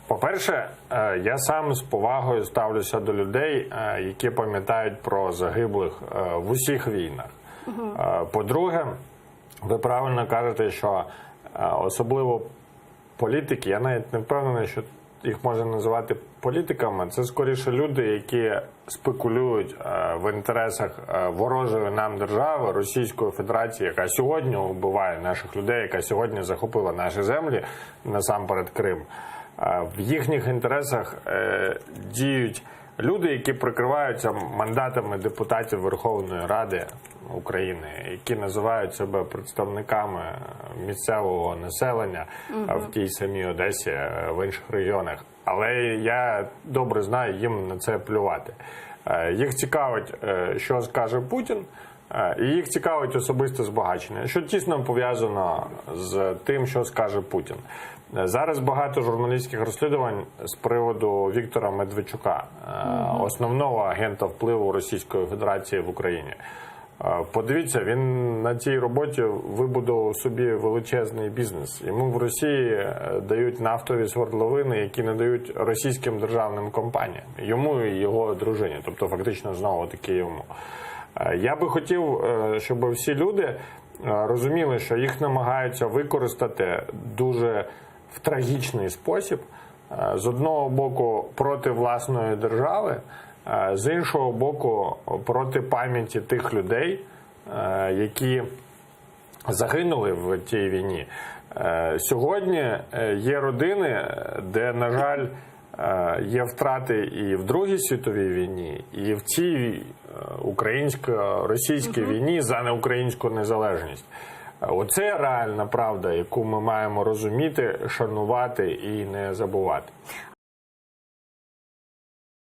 По-перше, я сам з повагою ставлюся до людей, які пам'ятають про загиблих в усіх війнах. По-друге, ви правильно кажете, що особливо політики, я навіть не впевнений, що їх можна називати політиками, це скоріше люди, які спекулюють в інтересах ворожої нам держави, Російської Федерації, яка сьогодні вбиває наших людей, яка сьогодні захопила наші землі, насамперед Крим. В їхніх інтересах діють люди, які прикриваються мандатами депутатів Верховної Ради України, які називають себе представниками місцевого населення в тій самій Одесі, в інших регіонах. Але я добре знаю, їм на це плювати. Їх цікавить, що скаже Путін, і їх цікавить особисте збагачення, що тісно пов'язано з тим, що скаже Путін. Зараз багато журналістських розслідувань з приводу Віктора Медведчука, основного агента впливу Російської Федерації в Україні. Подивіться, він на цій роботі вибудував собі величезний бізнес. Йому в Росії дають нафтові свердловини, які надають російським державним компаніям. Йому і його дружині, тобто фактично знову-таки йому. Я би хотів, щоб всі люди розуміли, що їх намагаються використати дуже в трагічний спосіб, з одного боку проти власної держави, з іншого боку проти пам'яті тих людей, які загинули в тій війні. Сьогодні є родини, де, на жаль, є втрати і в Другій світовій війні, і в цій українсько-російській війні за неукраїнську незалежність. Оце реальна правда, яку ми маємо розуміти, шанувати і не забувати.